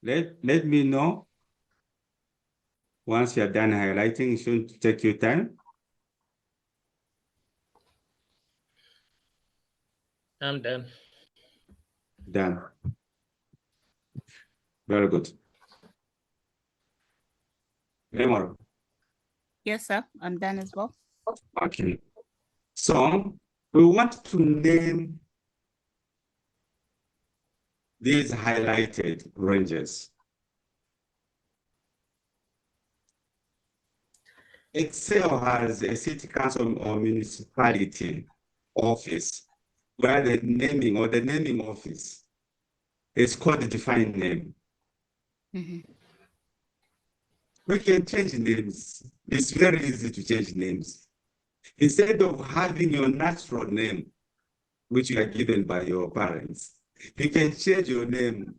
Let me know once you're done highlighting. It shouldn't take you time. I'm done. Done. Very good. Memory. Yes, sir. I'm done as well. Okay. So we want to name these highlighted ranges. Excel has a city council or municipality office where the naming office is called a defined name. Mm-hmm. We can change names. It's very easy to change names. Instead of having your natural name, which you are given by your parents, you can change your name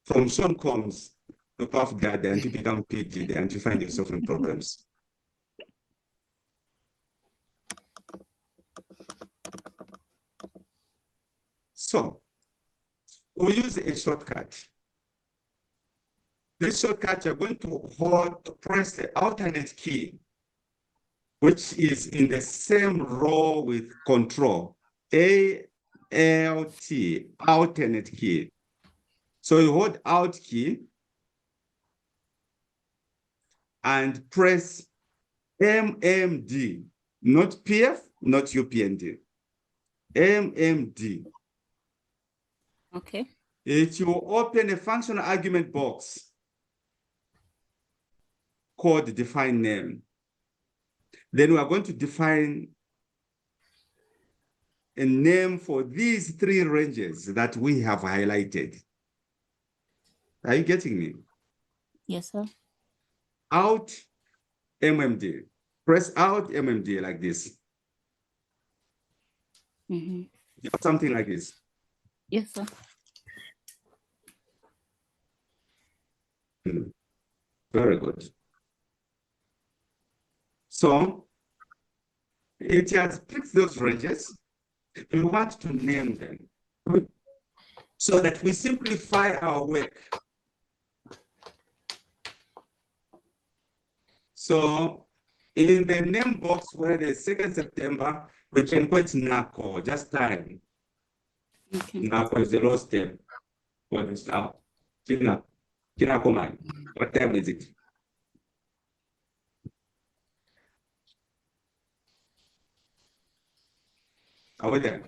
from Sean Combs to Puff Daddy and to become PG and to find yourself in problems. So we use a shortcut. This shortcut, you're going to press the alternate key, which is in the same row with control, A ALT, alternate key. So you hold Alt key and press MMD, not PF, not UPND. MMD. Okay. It will open a functional argument box called define name. Then we are going to define a name for these three ranges that we have highlighted. Are you getting me? Yes, sir. Out MMD. Press out MMD like this. Mm-hmm. Something like this. Yes, sir. Very good. So it has picked those ranges. We want to name them so that we simplify our work. So in the name box where the 2nd September, we can put NACO, just time. Okay. NACO is the low step for this now. Kina Koman, what time is it? Are we there?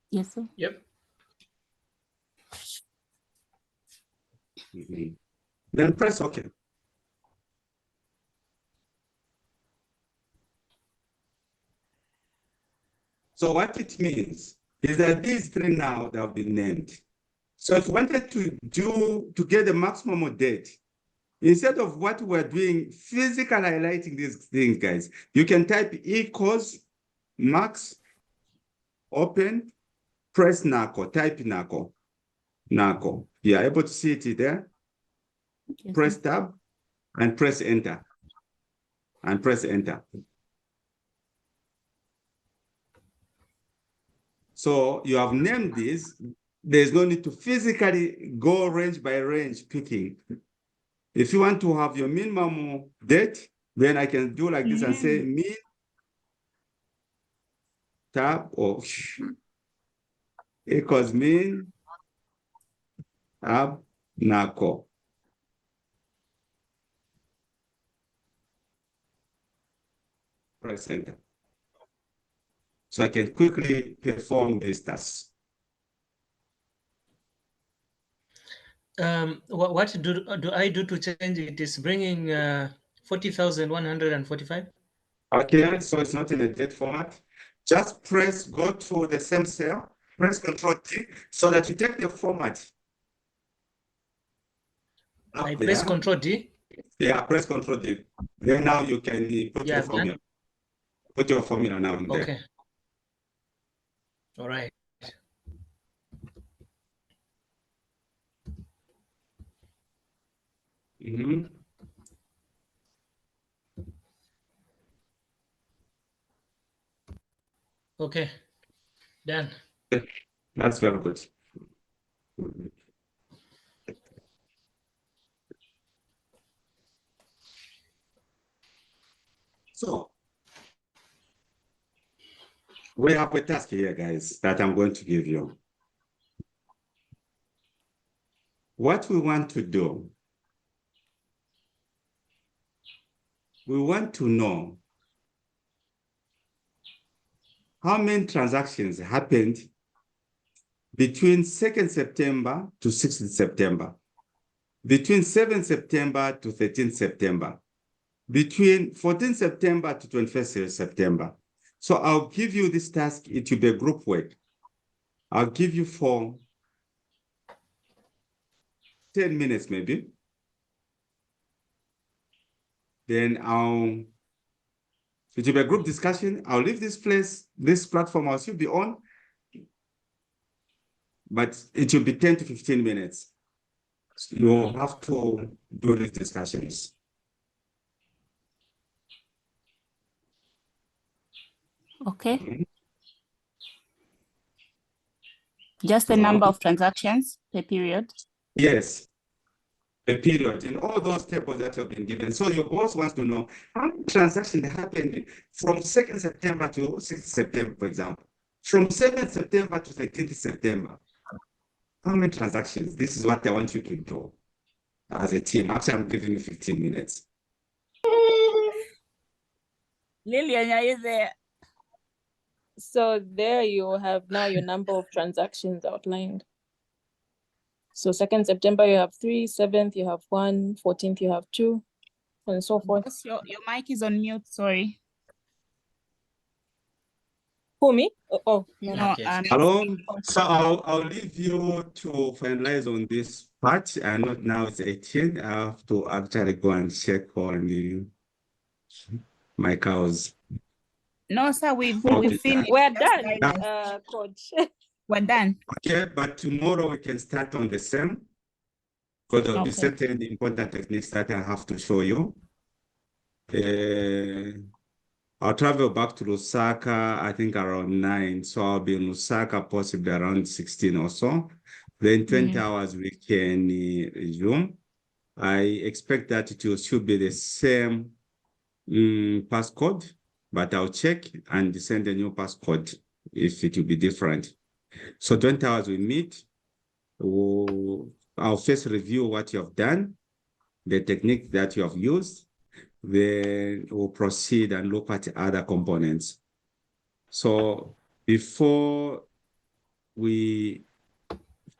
Yes, sir. Yep. Then press OK. So what it means is that these three now that have been named. So if you wanted to get the maximum date, instead of what we're doing, physical highlighting these things, guys, you can type equals max, open, press NACO, type NACO. NACO. You are able to see it there. Yes, Press sir. tab and press enter. And press enter. So you have named this. There's no need to physically go range by range picking. If you want to have your minimum date, then I can do like this and say min tab or equals min tab NACO. Press enter. So I can quickly perform this task. What do I do to change it? It's bringing 40,145. Okay, so it's not in a date format. Just go to the same cell, press Ctrl T so that you take the format. I press Ctrl D. Yeah, press Ctrl D. Then now you can put Yeah, your formula. Put your formula now in there. Okay. All right. Okay. Done. That's very good. So we have a task here, guys, that I'm going to give you. What we want to do, we want to know how many transactions happened between 2nd September to 6th September, between 7th September to 13th September, between 14th September to 21st September. So I'll give you this task. It will be a group work. I'll give you for 10 minutes, maybe. Then it will be a group discussion. I'll leave this platform, I'll still be on, but it will be 10 to 15 minutes. So you'll have to do these discussions. Okay. Just the number of transactions per period? Yes, the period in all those tables that have been given. So your boss wants to know how many transactions happened from 2nd September to 6th September, for example. From 7th September to 13th September, how many transactions? This is what I want you to do as a team. Actually, I'm giving you 15 minutes. Lillian, are you there? So there you have now your number of transactions outlined. So 2nd September, you have 3, 7th, you have 1, 14th, you have 2, and so forth. Boss, your mic is on mute, sorry. Who, me? Oh, no. No, Okay. Hello. So I'll leave you to finalize on this part. I know now it's 18. I have to actually go and check on my cows. No, sir, we've Okay. finished. We're Just done, guidance. Coach. We're done. Okay, but tomorrow we can start on the same, because there'll be Okay. certain important techniques that I have to show you. I'll travel back to Lusaka, I think around 9. So I'll be in Lusaka possibly around 16 or so. Then 20 hours we can resume. I expect that it should be the same passcode, but I'll check and send a new passcode if it will be different. So 20 hours we meet. I'll first review what you have done, the technique that you have used. Then we'll proceed and look at other components. So before we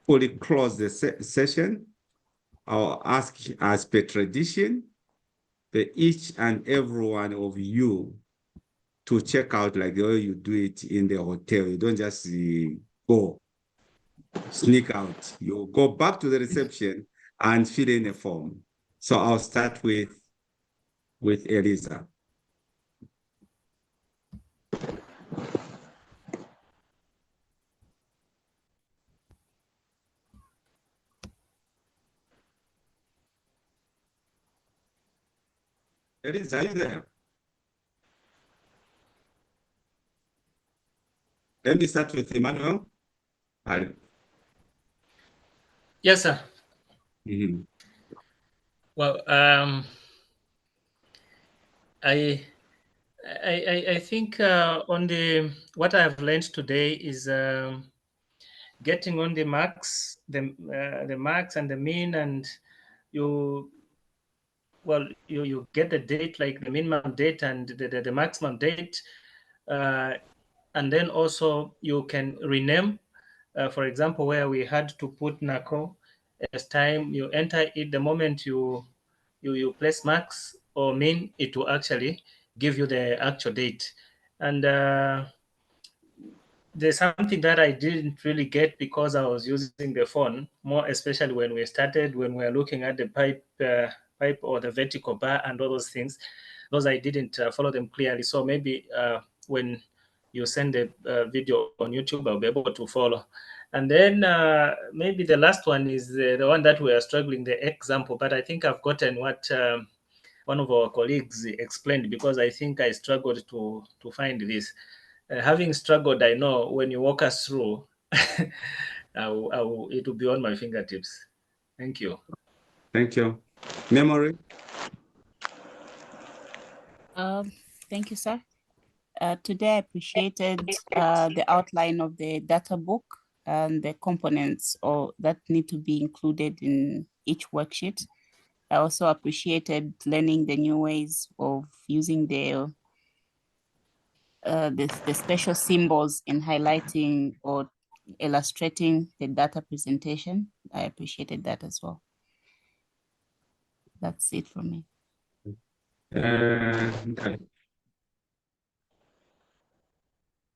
fully close the session, I'll ask, as per tradition, that each and every one of you to check out like the way you do it in the hotel. You don't just go sneak out. You go back to the reception and fill in a form. So I'll start with Eliza. Eliza, are you there? Let me start with Emmanuel. Yes, sir. Mm-hmm. Well, I think on the what I have learned today is getting on the marks, the marks and the mean, and you get the date, like the minimum date and the maximum date, and then also you can rename. For example, where we had to put NACO as time, you enter it the moment you place marks or mean, it will actually give you the actual date. And there's something that I didn't really get because I was using the phone more, especially when we started, when we were looking at the pipe or the vertical bar and all those things. Those I didn't follow them clearly. So maybe when you send the video on YouTube, I'll be able to follow. And then maybe the last one is the one that we are struggling, the example. But I think I've gotten what one of our colleagues explained, because I think I struggled to find this. Having struggled, I know when you walk us through, it will be on my fingertips. Thank you. Thank you. Memory. Thank you, sir. Today I appreciated the outline of the data book and the components that need to be included in each worksheet. I also appreciated learning the new ways of using the special symbols in highlighting or illustrating the data presentation. I appreciated that as well. That's it for me.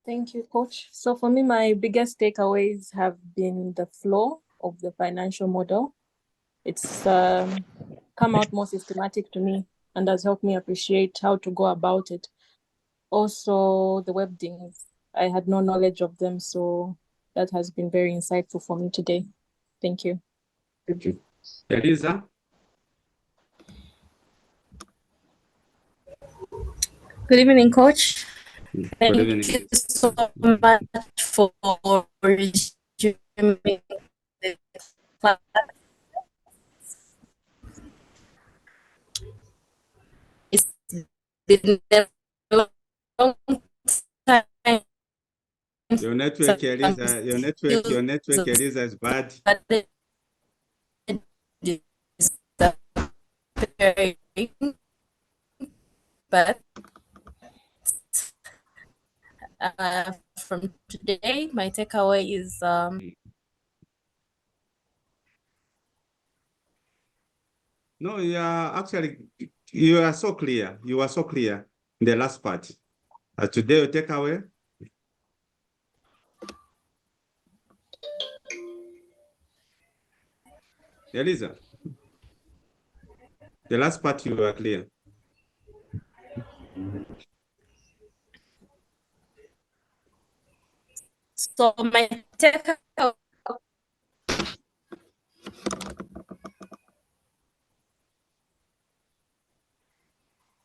Thank you, Coach. So for me, my biggest takeaways have been the flow of the financial model. It's come out more systematic to me and has helped me appreciate how to go about it. Also, the web things, I had no knowledge of them, so that has been very insightful for me today. Thank you. Thank you. Eliza? Good evening, Coach. Good Thank evening. you so much for resuming the class. It's been a long time Your network, Eliza, your network, Eliza, is bad. But from today, my takeaway is No, you are so clear. You are so clear in the last part. Today, your takeaway. Eliza, the last part you were clear. so my takeaway.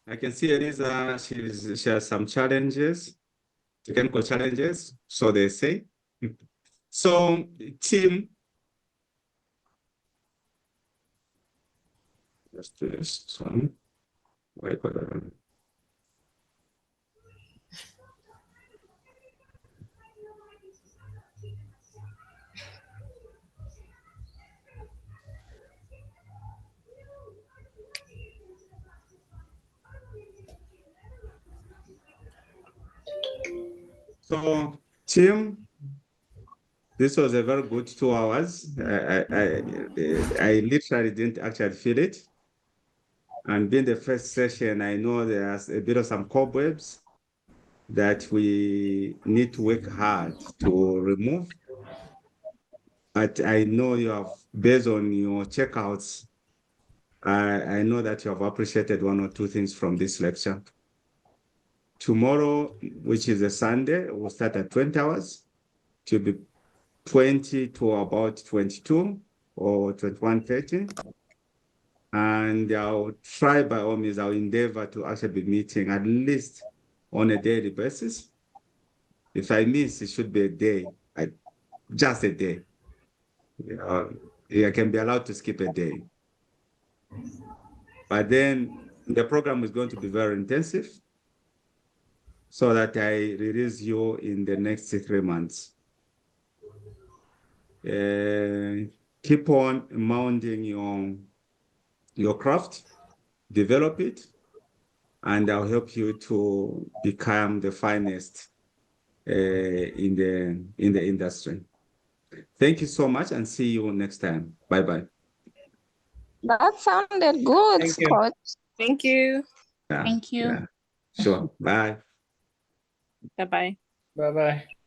I can see Eliza, she has some challenges, technical challenges, so they say. So, team, let's do this one. Wait for that. So, team, this was a very good 2 hours. I literally didn't actually feel it. And being the first session, I know there's a bit of some cobwebs that we need to work hard to remove. But I know you have, based on your checkouts, I know that you have appreciated 1 or 2 things from this lecture. Tomorrow, which is a Sunday, we'll start at 20 hours. It will be 20 to about 22 or 21:30. And I'll try by all means, I'll endeavor to actually be meeting at least on a daily basis. If I miss, it should be a day, just a day. I can be allowed to skip a day. But then the program is going to be very intensive so that I release you in the next 3 months. Keep on mounting your craft, develop it, and I'll help you to become the finest in the industry. Thank you so much, and see you next time. Bye-bye. That sounded good, Thank you. Scott. Thank you. Yeah, Thank you. yeah. Sure. Bye. Bye bye. Bye-bye.